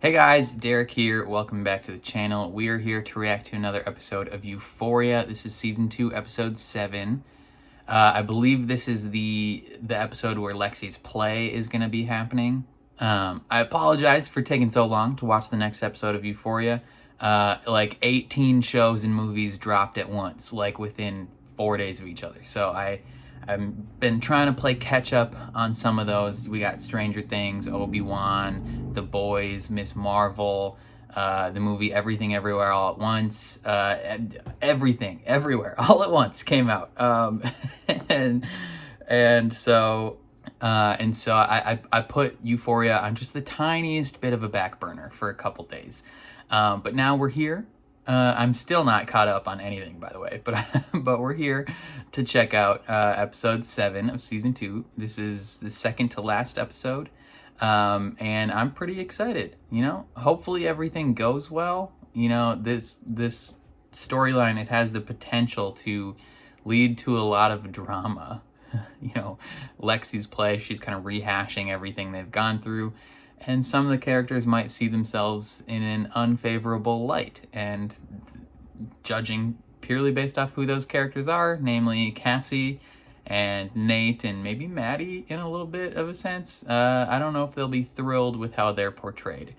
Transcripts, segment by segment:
Hey guys, Derek here. Welcome back to the channel. We are here to react to another episode of Euphoria. This is season 2, episode 7. I believe this is the episode where Lexi's play is going to be happening. I apologize for taking so long to watch the next episode of Euphoria. Like 18 shows and movies dropped at once, like within 4 days of each other. So I've been trying to play catch up on some of those. We got Stranger Things, Obi-Wan, The Boys, Miss Marvel, the movie Everything Everywhere All at Once. Everything Everywhere All at Once came out. And so I put Euphoria on just the tiniest bit of a back burner for a couple days. But now we're here. I'm still not caught up on anything, by the way, but we're here to check out episode 7 of season 2. This is the second to last episode, and I'm pretty excited. You know, hopefully everything goes well. You know, this storyline, it has the potential to lead to a lot of drama. You know, Lexi's play, she's kind of rehashing everything they've gone through. And some of the characters might see themselves in an unfavorable light, and judging purely based off who those characters are, namely Cassie and Nate and maybe Maddie in a little bit of a sense, I don't know if they'll be thrilled with how they're portrayed.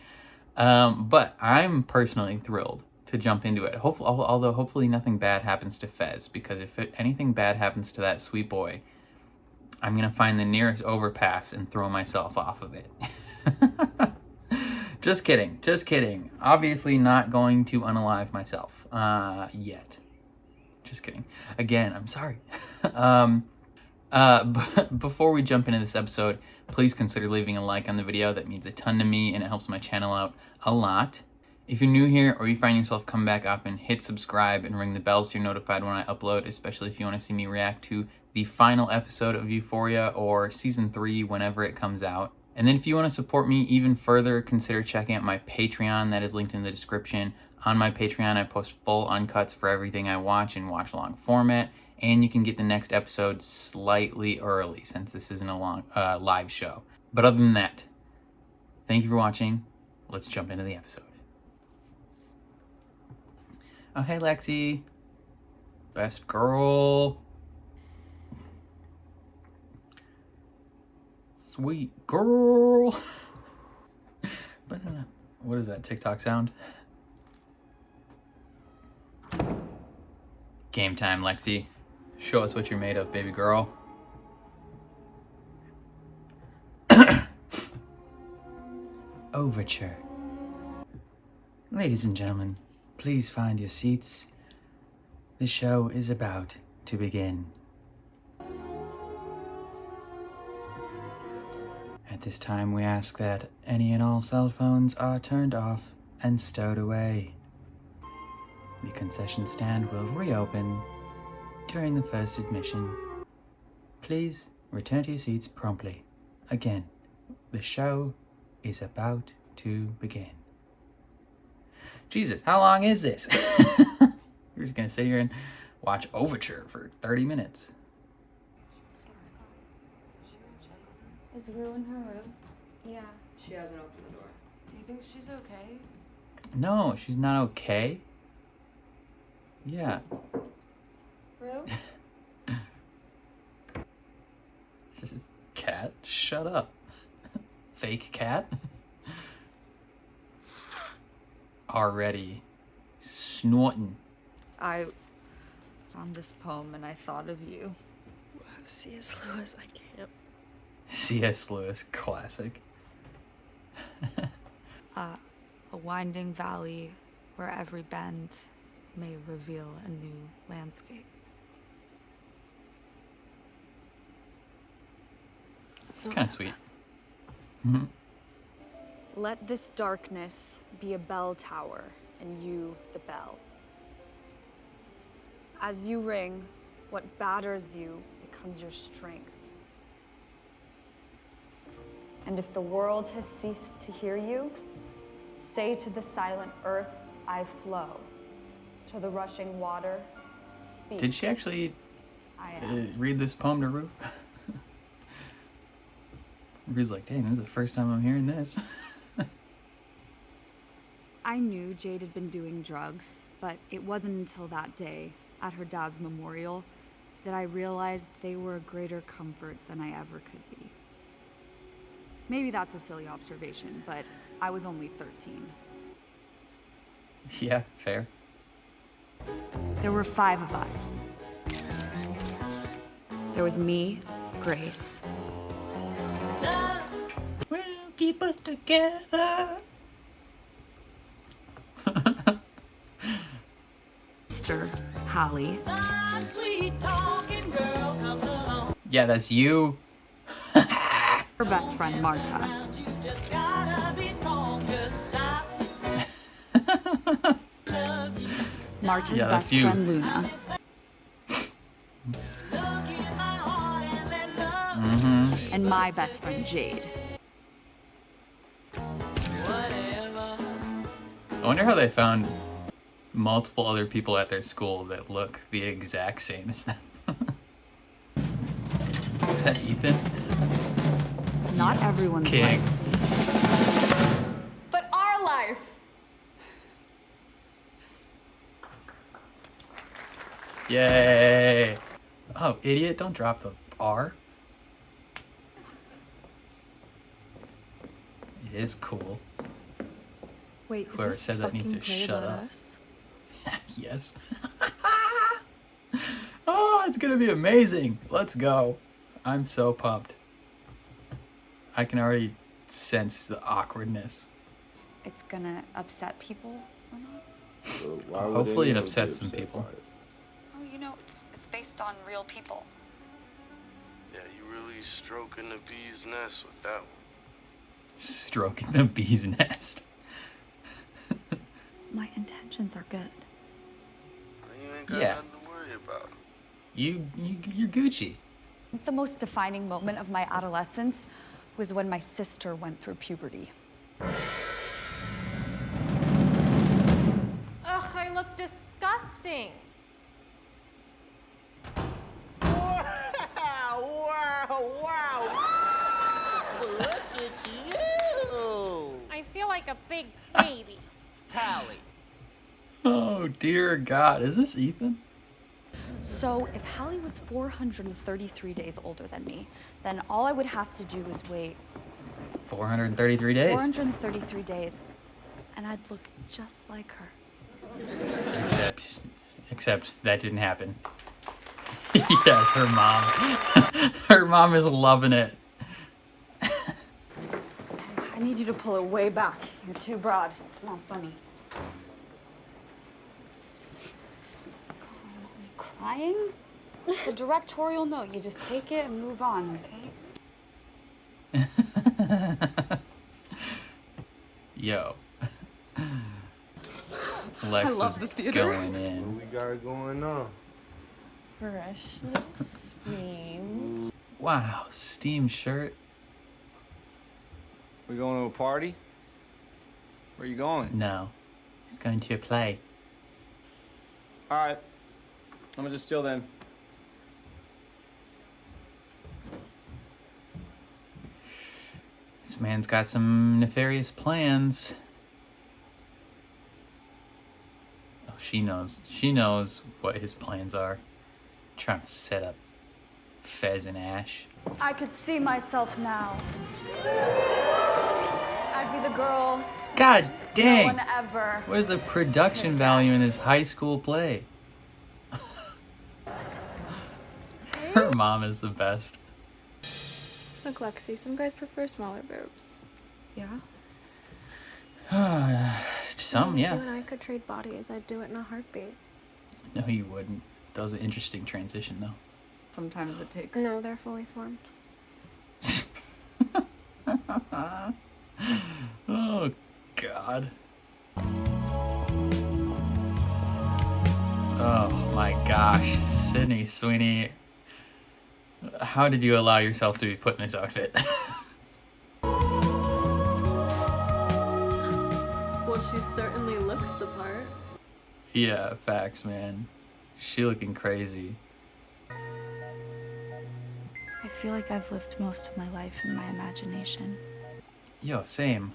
But I'm personally thrilled to jump into it. Although hopefully nothing bad happens to Fez, because if anything bad happens to that sweet boy, I'm going to find the nearest overpass and throw myself off of it. Just kidding. Obviously not going to unalive myself yet. Just kidding. Again, I'm sorry. Before we jump into this episode, please consider leaving a like on the video. That means a ton to me and it helps my channel out a lot. If you're new here or you find yourself come back often, hit subscribe and ring the bell so you're notified when I upload, especially if you want to see me react to the final episode of Euphoria or season 3 whenever it comes out. And then if you want to support me even further, consider checking out my Patreon. That is linked in the description. On my Patreon, I post full uncuts for everything I watch in watch-along format. And you can get the next episode slightly early since this isn't a long live show. But other than that, thank you for watching. Let's jump into the episode. Oh, hey, Lexi. Best girl. Sweet girl. What is that TikTok sound? Game time, Lexi. Show us what you're made of, baby girl. Overture. Ladies and gentlemen, please find your seats. The show is about to begin. At this time, we ask that any and all cell phones are turned off and stowed away. The concession stand will reopen during the first admission. Please return to your seats promptly. Again, the show is about to begin. Jesus, how long is this? We're just gonna sit here and watch Overture for 30 minutes. Is Rue in her room? Yeah. She hasn't opened the door. Do you think she's okay? No, she's not okay. Yeah. Rue? This is cat. Shut up. Fake cat. Already snorting. I found this poem and I thought of you. C.S. Lewis, I can't. C.S. Lewis, classic. A winding valley where every bend may reveal a new landscape. It's kind of sweet. Mm-hmm. Let this darkness be a bell tower, and you the bell. As you ring, what batters you becomes your strength. And if the world has ceased to hear you, say to the silent earth, I flow. To the rushing water, speak. Did she actually I am. read this poem to Rue? Rue's like, dang, this is the first time I'm hearing this. I knew Jade had been doing drugs, but it wasn't until that day, at her dad's memorial, that I realized they were a greater comfort than I ever could be. Maybe that's a silly observation, but I was only 13. Yeah, fair. There were 5 of us. There was me, Grace, Will keep us together. Sister, Hallie, Yeah, that's you. her best friend, Marta, Marta's Yeah, that's best you. friend, Luna, and my best friend, Jade. I wonder how they found multiple other people at their school that look the exact same as them. Is that Ethan? Not Yes, everyone's kidding. life. But our life! Yay! Oh, idiot, don't drop the R. It is cool. Wait, Whoever is this said that needs fucking to play shut about up. us? Yes. Oh, it's gonna be amazing. Let's go. I'm so pumped. I can already sense the awkwardness. It's gonna upset people or not? So why would Hopefully it anyone be upsets some upset people. by it? Oh, you know, it's based on real people. Yeah, you really stroking the bee's nest with that one. Stroking the bee's nest. My intentions are good. You ain't got Yeah. nothing to worry about. You're Gucci. The most defining moment of my adolescence was when my sister went through puberty. Ugh, I look disgusting. Look at you! I feel like a big baby. Hallie. Oh dear God, is this Ethan? So if Hallie was 433 days older than me, then all I would have to do is wait 433 days. 433 days, and I'd look just like her. Except that didn't happen. Yes, her mom. Her mom is loving it. I need you to pull it way back. You're too broad. It's not funny. Are you crying? The directorial note. You just take it and move on, okay? Yo. Lex love is the theater. going What in. we got going on? Freshness steam. Wow, steam shirt. We going to a party? Where you going? No, he's going to a play. All right. I'm gonna just chill then. This man's got some nefarious plans. Oh, she knows. She knows what his plans are. Trying to set up Fez and Ash. I could see myself now. I'd be the girl God no dang! one ever. What is the production value in this high school play? Her mom is the best. Look, Lexi, some guys prefer smaller boobs. Yeah? Some, You yeah. and I could trade bodies. I'd do it in a heartbeat. No, you wouldn't. That was an interesting transition, though. Sometimes it takes. No, they're fully formed. Oh, God. Oh, my gosh. Sydney Sweeney. How did you allow yourself to be put in this outfit? Well, she certainly looks the part. Yeah, facts, man. She looking crazy. I feel like I've lived most of my life in my imagination. Yo, same.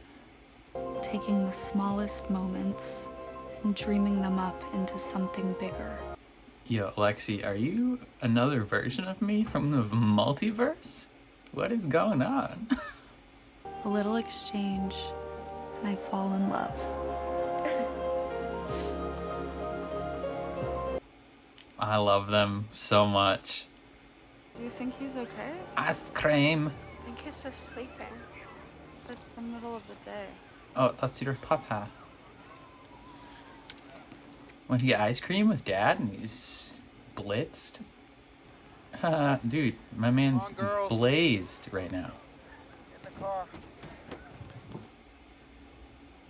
taking the smallest moments and dreaming them up into something bigger. Yo, Lexi, are you another version of me from the multiverse? What is going on? A little exchange, and I fall in love. I love them so much. Do you think he's okay? Ice cream. I think he's just sleeping. It's the middle of the day. Oh, that's your papa. Went to get ice cream with Dad and he's blitzed. Dude, my man's Come on, girls. blazed right now. In the car.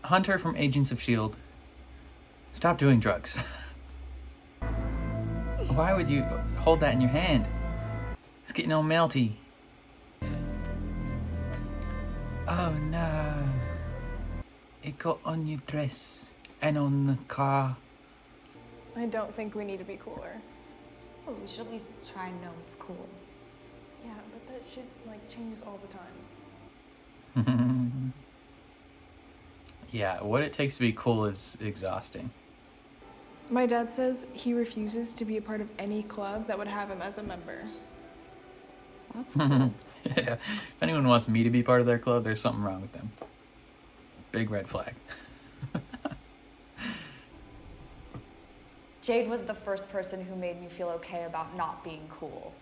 Hunter from Agents of S.H.I.E.L.D. Stop doing drugs. Why would you hold that in your hand? It's getting all melty. Oh no. It got on your dress and on the car. I don't think we need to be cooler. Well, we should at least try and know it's cool. Yeah, but that shit like changes all the time. Yeah, what it takes to be cool is exhausting. My dad says he refuses to be a part of any club that would have him as a member. That's cool. Yeah. If anyone wants me to be part of their club, there's something wrong with them. Big red flag. Jade was the first person who made me feel okay about not being cool.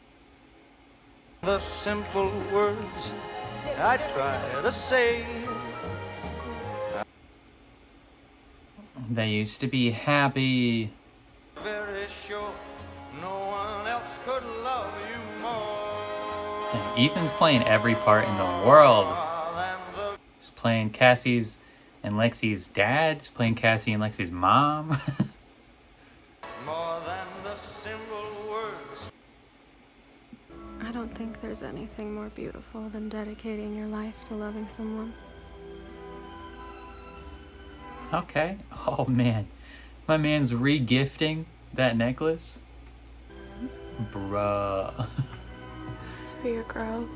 The simple words I try to say. They used to be happy. Very sure no one else could love you more. Dang, Ethan's playing every part in the world. He's playing Cassie's and Lexi's dad. He's playing Cassie and Lexi's mom. More than the simple words. I don't think there's anything more beautiful than dedicating your life to loving someone. Okay. Oh man. My man's re-gifting that necklace. Bruh. To be your girl.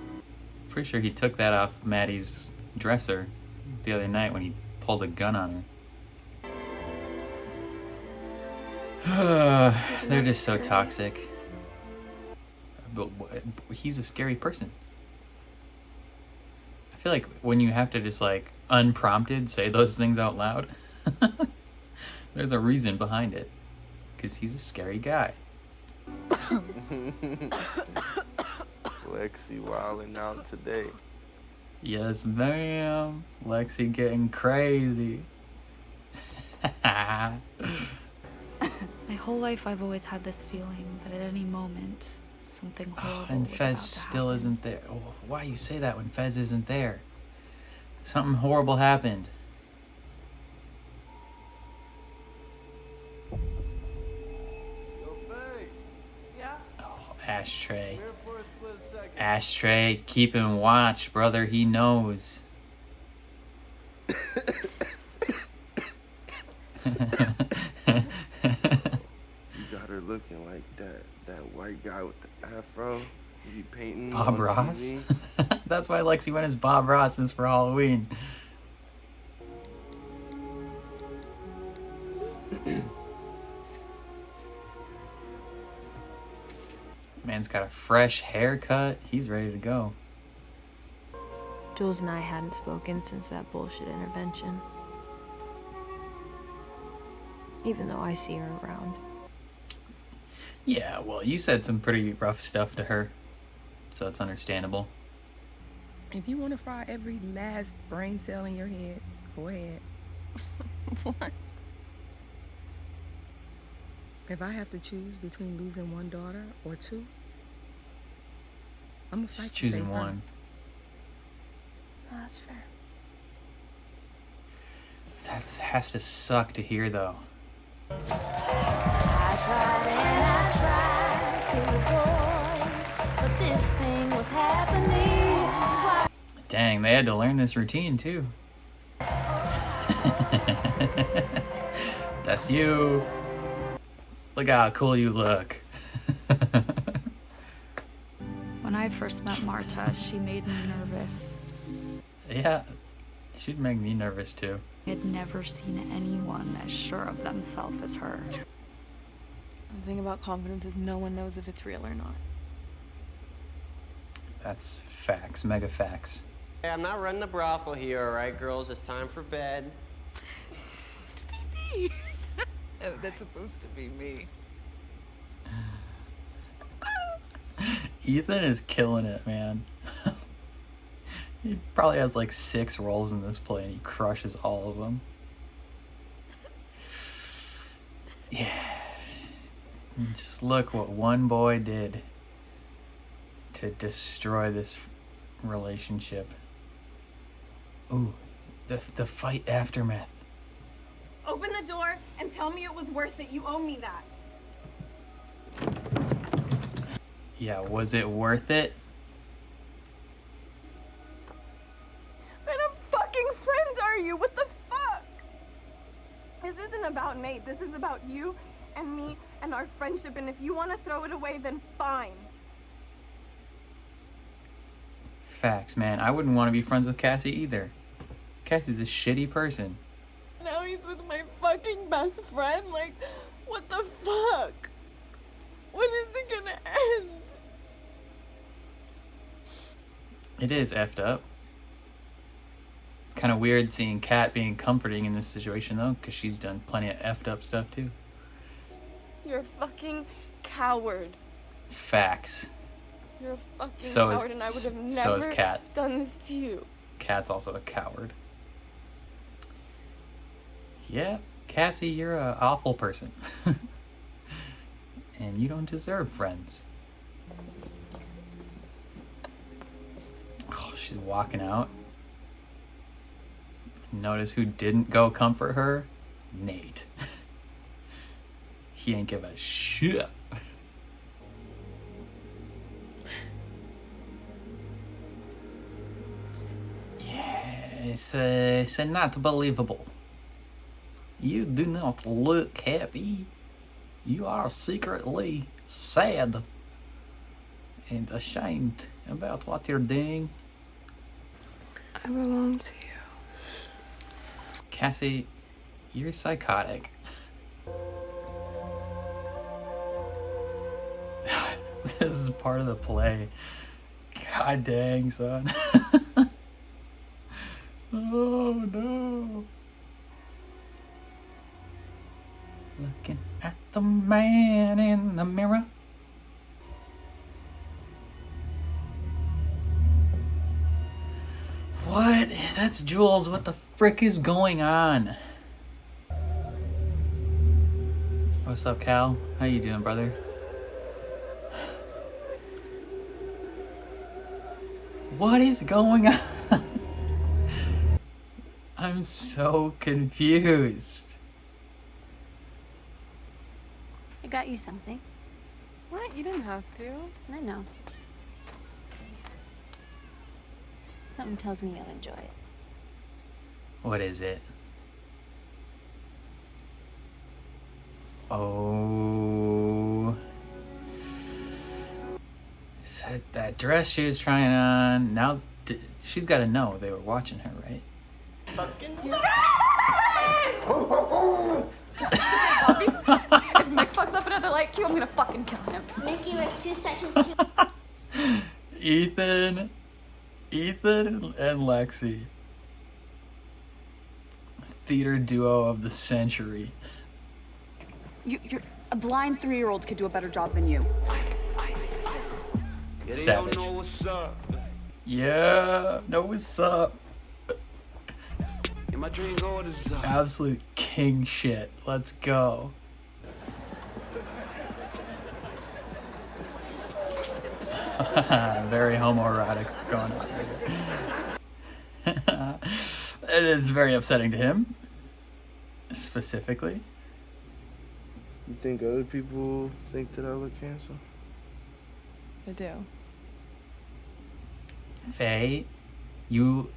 Pretty sure he took that off Maddie's dresser the other night when he pulled a gun on her. They're just so toxic. But he's a scary person. I feel like when you have to just like unprompted say those things out loud, there's a reason behind it. Because he's a scary guy. Lexi wilding out today. Yes, ma'am. Lexi getting crazy. My whole life I've always had this feeling that at any moment something horrible And was Fez about to still happen. isn't there. Oh, why you say that when Fez isn't there? Something horrible happened. Yo, Faye, Oh, Ashtray. here for a split second. Ashtray, keeping watch, brother. He knows. You got her looking like that white guy with the afro. You be painting Bob on Ross? TV. That's why Lexi went as Bob Ross since for Halloween. Man's got a fresh haircut. He's ready to go. Jules and I hadn't spoken since that bullshit intervention. Even though I see her around. Yeah, well, you said some pretty rough stuff to her, so it's understandable. If you want to fry every last brain cell in your head, go ahead. What? If I have to choose between losing one daughter or two, I'm gonna fight to Choosing save her. one. No, that's fair. That has to suck to hear, though. I tried to avoid, but this thing was happening. So I Dang, they had to learn this routine, too. That's you. Look how cool you look. When I first met Marta, she made me nervous. Yeah, She'd make me nervous too. I had never seen anyone as sure of themselves as her. The thing about confidence is no one knows if it's real or not. That's facts, mega facts. Hey, I'm not running a brothel here, all right, girls? It's time for bed. It's supposed to be me. Oh, that's supposed to be me. Ethan is killing it, man. He probably has like 6 roles in this play and he crushes all of them. Yeah. And just look what one boy did to destroy this relationship. Ooh, the fight aftermath. Open the door and tell me it was worth it. You owe me that. Yeah, was it worth it? What kind of fucking friends are you? What the fuck? This isn't about Nate. This is about you and me and our friendship. And if you want to throw it away, then fine. Facts, man. I wouldn't want to be friends with Cassie either. Cassie's a shitty person. Now he's with my fucking best friend? Like, what the fuck? When is it gonna end? It is effed up. It's kind of weird seeing Kat being comforting in this situation though, because she's done plenty of effed up stuff too. You're a fucking coward. Facts. You're a fucking So coward, and I would have so is never Kat. done this to you. Kat's also a coward. Yeah, Cassie, you're an awful person. And you don't deserve friends. Oh, she's walking out. Notice who didn't go comfort her? Nate. He ain't give a shit. Yeah, it's not believable. You do not look happy. You are secretly sad and ashamed about what you're doing. I belong to you. Cassie, you're psychotic. This is part of the play. God dang, son. Oh no. Looking at the man in the mirror. What? That's Jules. What the frick is going on? What's up, Cal? How you doing, brother? What is going on? I'm so confused. I got you something. What? You didn't have to. I know. Something tells me you'll enjoy it. What is it? Oh. Is that dress she was trying on? Now, she's got to know they were watching her, right? If Mick fucks up another light cue, I'm gonna fucking kill him. Mickey, we're 2 seconds too. Ethan and Lexi. Theater duo of the century. You're a blind 3-year-old could do a better job than you. Savage. Know what's up. Yeah, know what's up. Yeah, my dream orders up. Absolute king shit. Let's go. Very homoerotic going on right here. It is very upsetting to him, specifically. You think other people think that I look handsome? I do. Faye, you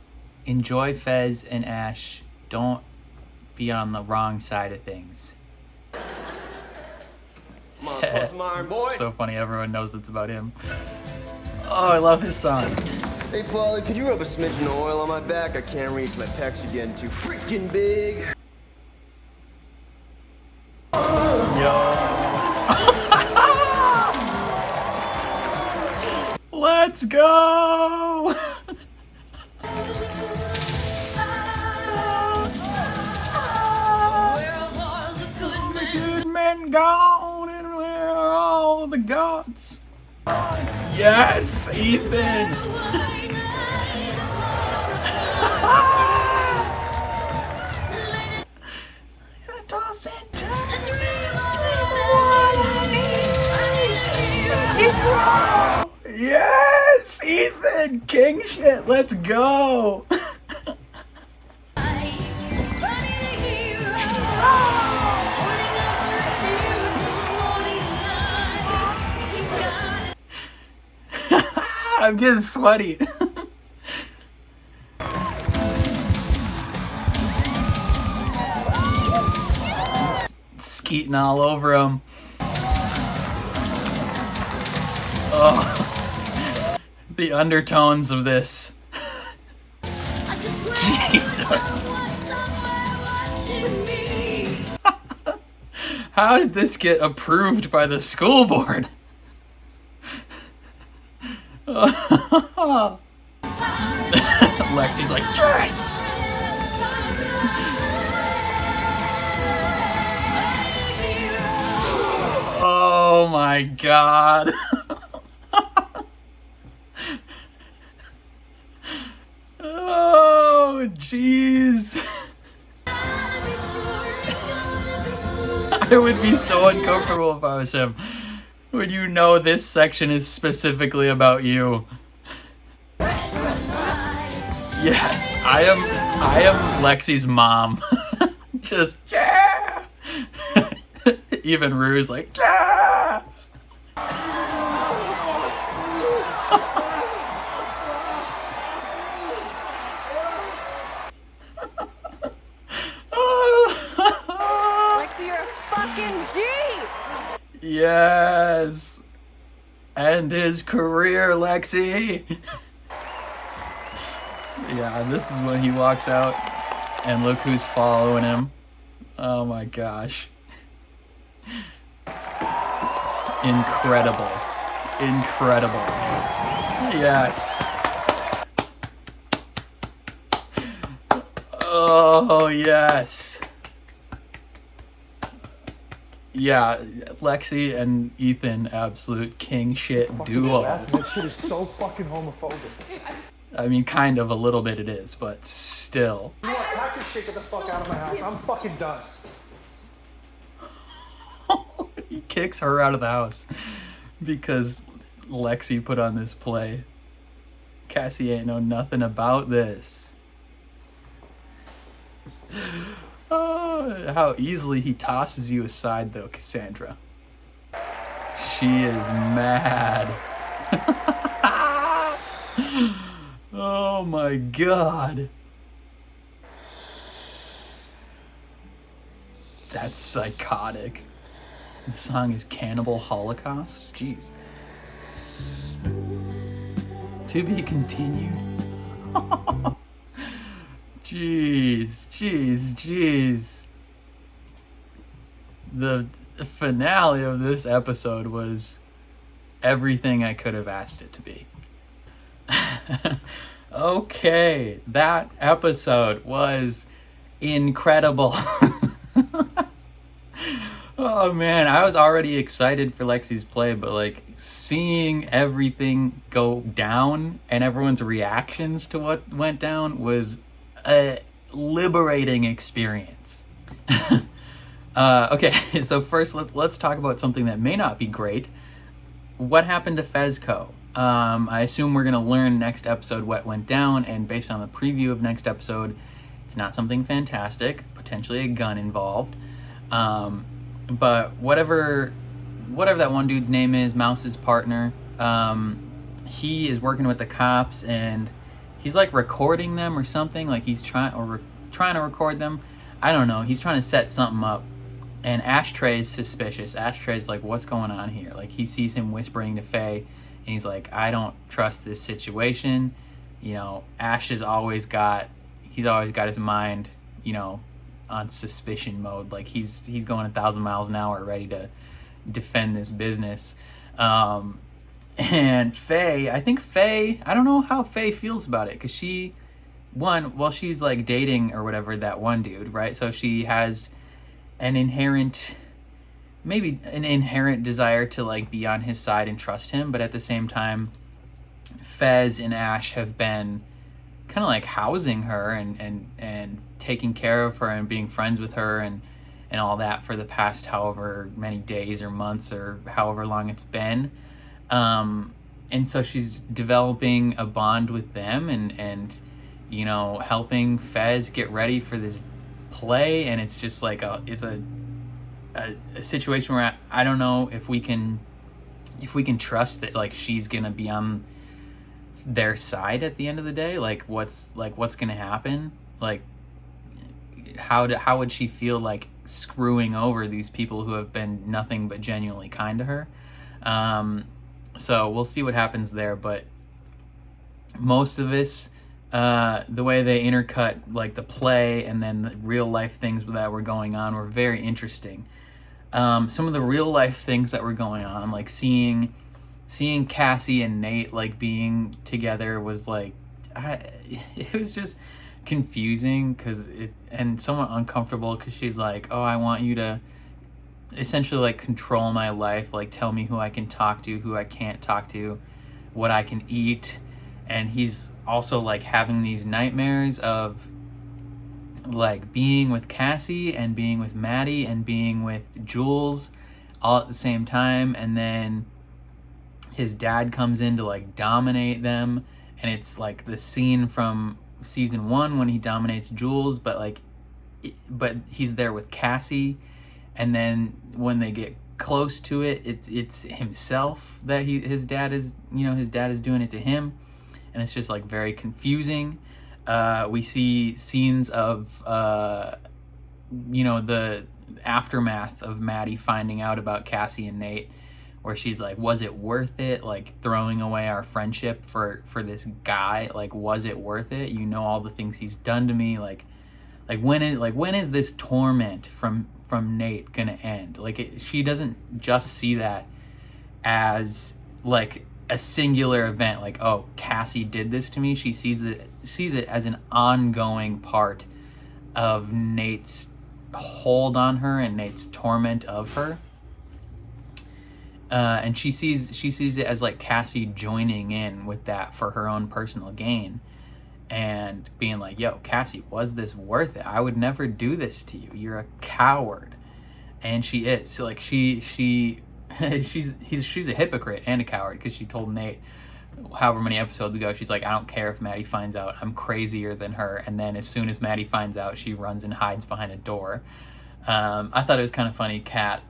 enjoy Fez and Ash. Don't be on the wrong side of things. Come on, put some iron, boys. So funny, everyone knows it's about him. Oh, I love his song. Hey, Polly, could you rub a smidgen of oil on my back? I can't reach. My pecs are getting too freaking big. Let's go! Good men gone, and where are all the gods? Yes, Ethan! Toss and turn. Yes, Ethan, king shit. Let's go. I'm getting sweaty. Skeeting all over him. Oh, the undertones of this. Jesus. How did this get approved by the school board? Lexi's like, yes! Oh my god. Oh, jeez. I would be so uncomfortable if I was him. When you know this section is specifically about you. Yes, I am Lexi's mom. Just, yeah! Even Rue's like, yeah! Lexi, you're a fucking G! Yes! End his career, Lexi! Yeah, and this is when he walks out, and look who's following him. Oh my gosh. Incredible. Incredible. Yes. Oh, yes. Yeah, Lexi and Ethan, absolute king shit duo. That shit is so fucking homophobic. I mean, kind of, a little bit it is, but still. You know what? Pack your shit, get the fuck out of my house. I'm fucking done. He kicks her out of the house because Lexi put on this play. Cassie ain't know nothing about this. Oh, how easily he tosses you aside, though, Cassandra. She is mad. Oh my god. That's psychotic. The song is Cannibal Holocaust? Jeez. To be continued. Jeez, jeez, jeez. The finale of this episode was everything I could have asked it to be. Okay, that episode was incredible. Oh man, I was already excited for Lexi's play, but like seeing everything go down and everyone's reactions to what went down was a liberating experience. Okay, so first let's talk about something that may not be great. What happened to Fezco? I assume we're going to learn next episode what went down, and based on the preview of next episode, it's not something fantastic, potentially a gun involved. But whatever that one dude's name is, Mouse's partner, he is working with the cops, and he's like recording them or something, like he's trying to record them. I don't know, he's trying to set something up. And Ashtray's suspicious. Ashtray's like, what's going on here? Like, he sees him whispering to Faye, and he's like, I don't trust this situation. you know, Ash has always got his mind, you know, on suspicion mode. Like he's going 1,000 miles an hour, ready to defend this business. And Faye, I don't know how Faye feels about it, because she's like dating or whatever that one dude, right? So she has an inherent desire to like be on his side and trust him, but at the same time, Fez and Ash have been kind of like housing her and taking care of her and being friends with her and all that for the past however many days or months or however long it's been. And so she's developing a bond with them and you know, helping Fez get ready for this play. And it's just like it's a situation where I don't know if we can trust that like she's gonna be on their side at the end of the day. Like what's gonna happen? Like how would she feel like screwing over these people who have been nothing but genuinely kind to her? So we'll see what happens there, but most of this, the way they intercut like the play and then the real life things that were going on were very interesting. Some of the real life things that were going on, like seeing Cassie and Nate like being together was like, it was just confusing and somewhat uncomfortable, because she's like, oh, I want you to essentially like control my life, like tell me who I can talk to, who I can't talk to, what I can eat. And he's also like having these nightmares of like being with Cassie and being with Maddie and being with Jules all at the same time. And then his dad comes in to like dominate them, and it's like the scene from season 1 when he dominates Jules, but he's there with Cassie. And then when they get close to it, it's himself that his dad is doing it to him, and it's just like very confusing. We see scenes of you know, the aftermath of Maddie finding out about Cassie and Nate, where she's like, was it worth it, like throwing away our friendship for this guy? Like, was it worth it? You know, all the things he's done to me. Like when is this torment from Nate gonna end? Like she doesn't just see that as like a singular event, like, oh, Cassie did this to me. She sees it as an ongoing part of Nate's hold on her and Nate's torment of her. And she sees it as like Cassie joining in with that for her own personal gain, and being like, yo, Cassie, was this worth it? I would never do this to you. You're a coward. And she is. So like she's a hypocrite and a coward, because she told Nate however many episodes ago, she's like, I don't care if Maddie finds out, I'm crazier than her. And then as soon as Maddie finds out, she runs and hides behind a door. I thought it was kind of funny, Kat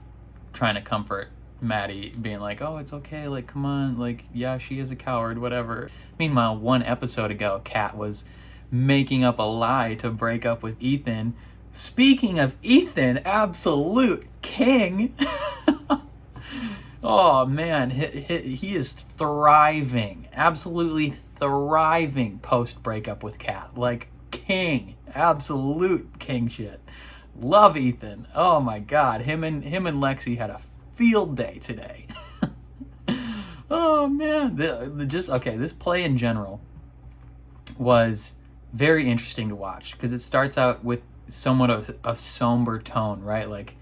trying to comfort Maddie, being like, oh, it's okay, like, come on, like, yeah, she is a coward, whatever. Meanwhile, 1 episode ago, Kat was making up a lie to break up with Ethan. Speaking of Ethan, absolute king. Oh man, he is thriving, absolutely thriving post breakup with Kat. Like king, absolute king shit. Love Ethan. Oh my god, him and Lexi had a field day today. Oh man, this play in general was very interesting to watch, because it starts out with somewhat of a somber tone, right? Like,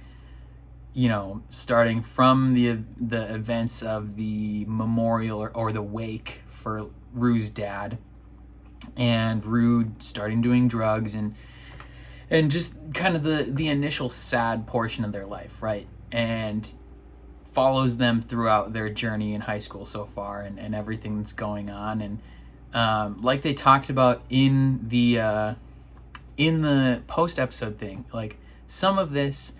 you know, starting from the events of the memorial or the wake for Rue's dad, and Rue starting doing drugs and just kind of the initial sad portion of their life, right? And follows them throughout their journey in high school so far, and everything that's going on. And like they talked about in the post episode thing, like some of this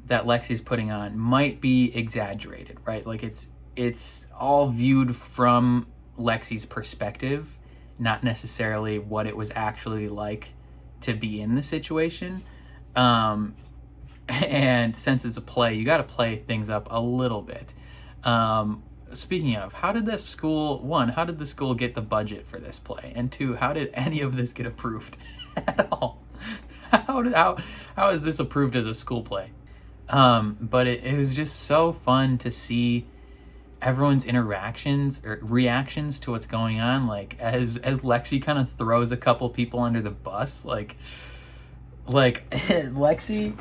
that Lexi's putting on might be exaggerated, right? Like it's all viewed from Lexi's perspective, not necessarily what it was actually like to be in the situation. And since it's a play, you got to play things up a little bit. speaking of, how did this school, one, how did the school get the budget for this play? And two, how did any of this get approved at all? How is this approved as a school play? But it was just so fun to see everyone's interactions or reactions to what's going on. Like as Lexi kind of throws a couple people under the bus, like Lexi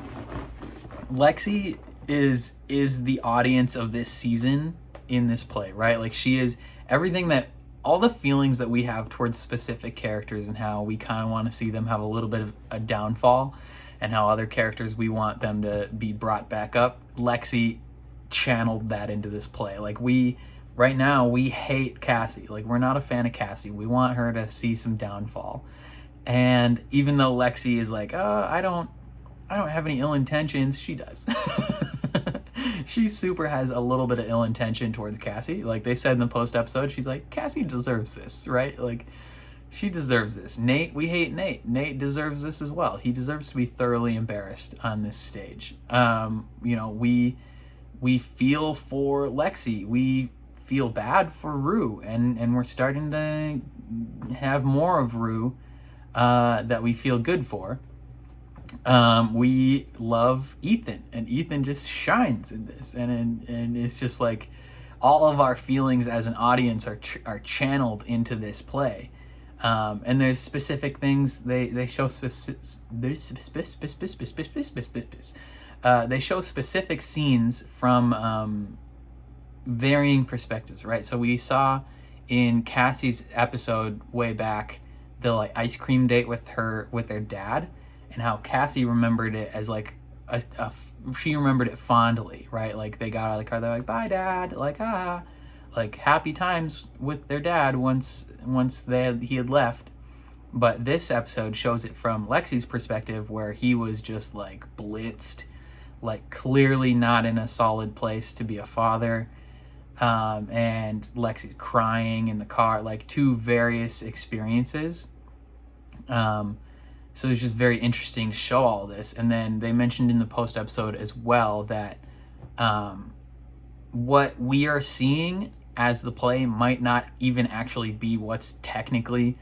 is the audience of this season in this play, right? Like she is everything that, all the feelings that we have towards specific characters and how we kind of want to see them have a little bit of a downfall, and how other characters we want them to be brought back up. Lexi channeled that into this play. Like right now we hate Cassie. Like we're not a fan of Cassie. We want her to see some downfall. And even though Lexi is like, I don't have any ill intentions, she does. She super has a little bit of ill intention towards Cassie. Like they said in the post episode, she's like, Cassie deserves this, right? Like she deserves this. Nate, we hate Nate. Nate deserves this as well. He deserves to be thoroughly embarrassed on this stage. We feel for Lexi. We feel bad for Rue, and we're starting to have more of Rue that we feel good for. We love Ethan, and Ethan just shines in this, and it's just like all of our feelings as an audience are channeled into this play. And there's specific things they show they show specific scenes from varying perspectives, right? So we saw in Cassie's episode way back the like ice cream date with their dad, and how Cassie remembered it as like she remembered it fondly, right? Like they got out of the car, they're like, bye dad, like like happy times with their dad once he had left. But this episode shows it from Lexi's perspective, where he was just like blitzed, like clearly not in a solid place to be a father. And Lexi's crying in the car, like two various experiences. So it's just very interesting to show all this. And then they mentioned in the post episode as well that what we are seeing as the play might not even actually be what's technically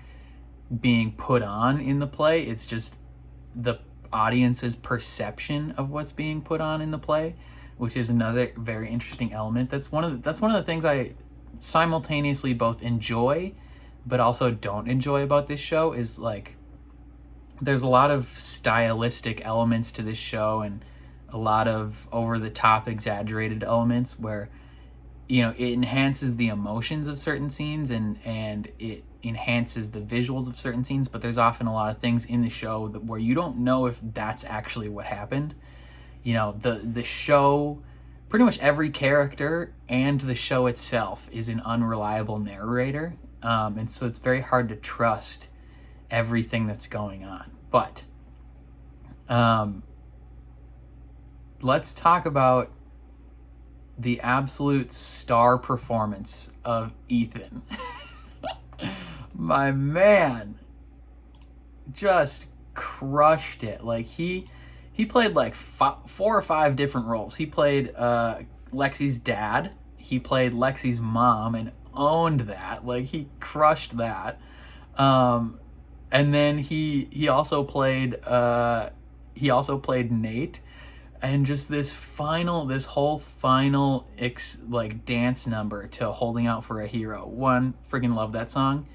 being put on in the play. It's just the audience's perception of what's being put on in the play, which is another very interesting element. That's one of the things I simultaneously both enjoy but also don't enjoy about this show. Is like there's a lot of stylistic elements to this show and a lot of over-the-top exaggerated elements where, you know, it enhances the emotions of certain scenes and it enhances the visuals of certain scenes, but there's often a lot of things in the show where you don't know if that's actually what happened. You know, the show, pretty much every character and the show itself is an unreliable narrator, and so it's very hard to trust everything that's going on. But let's talk about the absolute star performance of Ethan. My man just crushed it. Like he played like 4 or 5 different roles. He played Lexi's dad, he played Lexi's mom and owned that. Like he crushed that. And then he also played Nate, and just this whole final dance number to Holding Out for a Hero. One, freaking love that song.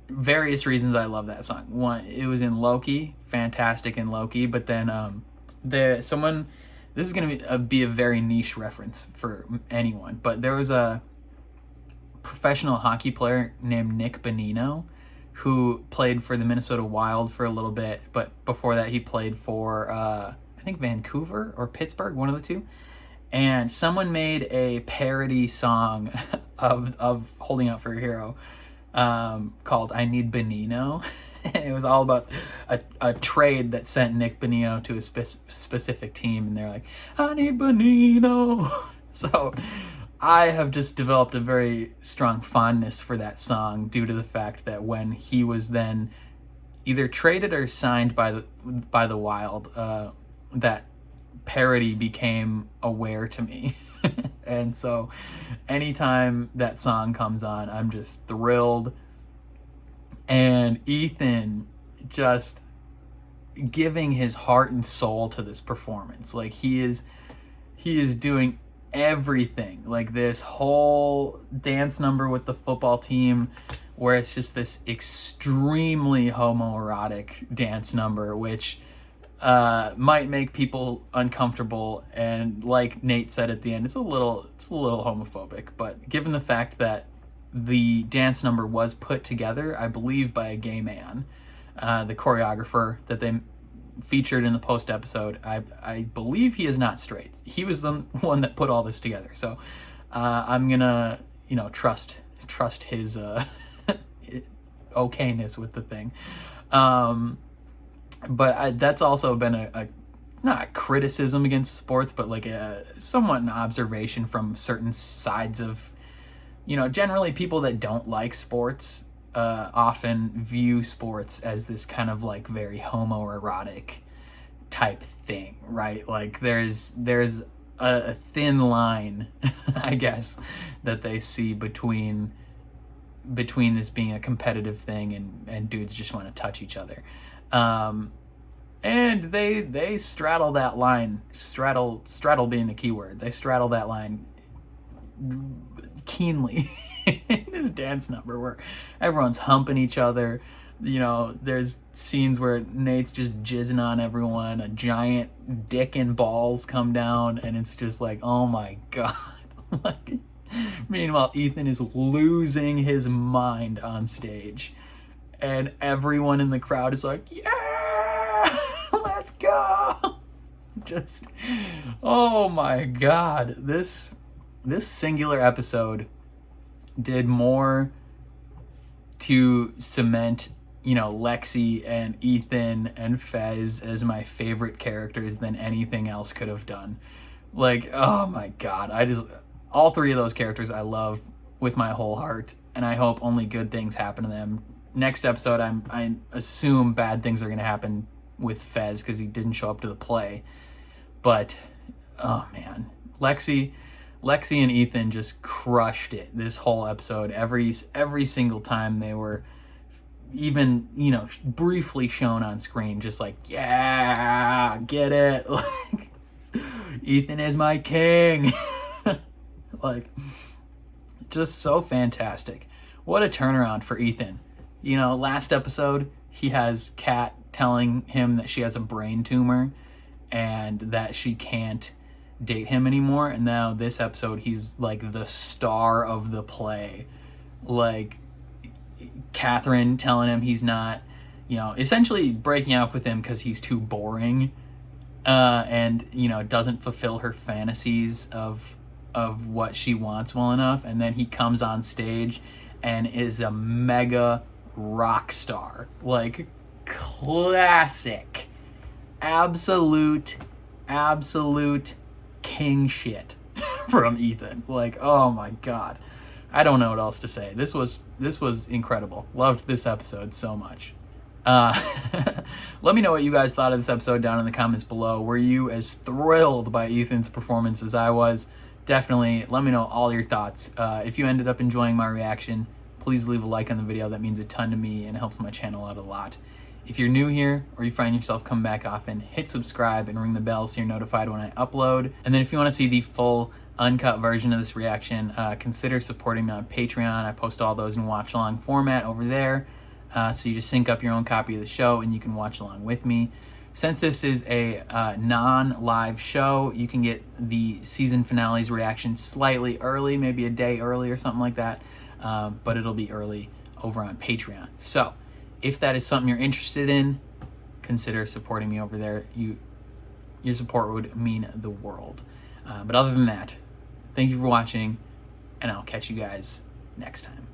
Various reasons I love that song. One, it was in Loki, fantastic in Loki, but then this is gonna be a very niche reference for anyone, but there was a professional hockey player named Nick Bonino who played for the Minnesota Wild for a little bit, but before that he played for I think Vancouver or Pittsburgh, one of the two. And someone made a parody song of Holding Out for a Hero called I Need Bonino. It was all about a trade that sent Nick Bonino to a specific team, and they're like, I need Bonino. So I have just developed a very strong fondness for that song due to the fact that when he was then either traded or signed by the Wild, that parody became aware to me. And so anytime that song comes on, I'm just thrilled. And Ethan just giving his heart and soul to this performance. Like he is doing everything. Like this whole dance number with the football team where it's just this extremely homoerotic dance number, which might make people uncomfortable, and like Nate said at the end, it's a little homophobic. But given the fact that the dance number was put together, I believe, by a gay man, the choreographer that they featured in the post episode, I believe he is not straight. He was the one that put all this together. So I'm gonna trust his okayness with the thing. But that's also been a not a criticism against sports, but like somewhat an observation from certain sides of, generally people that don't like sports often view sports as this kind of like very homoerotic type thing, right? Like there's a thin line, I guess, that they see between this being a competitive thing and dudes just want to touch each other. And they straddle that line, straddle being the key word. They straddle that line keenly in this dance number where everyone's humping each other. There's scenes where Nate's just jizzing on everyone, a giant dick and balls come down, and it's just like, oh my God. Like, meanwhile, Ethan is losing his mind on stage, and everyone in the crowd is like, yeah, let's go. Just, oh my God. This singular episode did more to cement, Lexi and Ethan and Fez as my favorite characters than anything else could have done. Like, oh my God. All three of those characters I love with my whole heart, and I hope only good things happen to them. Next episode, I assume bad things are going to happen with Fez because he didn't show up to the play. But, oh man, Lexi and Ethan just crushed it this whole episode. Every single time they were even, briefly shown on screen, just like, yeah, get it. Like, Ethan is my king. Like, just so fantastic. What a turnaround for Ethan. Last episode, he has Kat telling him that she has a brain tumor and that she can't date him anymore. And now this episode, he's like the star of the play. Like, Catherine telling him he's not, essentially breaking up with him because he's too boring and, doesn't fulfill her fantasies of what she wants well enough. And then he comes on stage and is a mega rock star. Like, classic, absolute king shit from Ethan. Like, oh my God, I don't know what else to say. This was incredible. Loved this episode so much. Let me know what you guys thought of this episode down in the comments below. Were you as thrilled by Ethan's performance as I was? Definitely let me know all your thoughts. If you ended up enjoying my reaction, please leave a like on the video. That means a ton to me and helps my channel out a lot. If you're new here or you find yourself coming back often, hit subscribe and ring the bell so you're notified when I upload. And then if you want to see the full uncut version of this reaction, consider supporting me on Patreon. I post all those in watch along format over there. So you just sync up your own copy of the show and you can watch along with me. Since this is a non-live show, you can get the season finale's reaction slightly early, maybe a day early or something like that. But it'll be early over on Patreon. So if that is something you're interested in, consider supporting me over there. Your support would mean the world. But other than that, thank you for watching, and I'll catch you guys next time.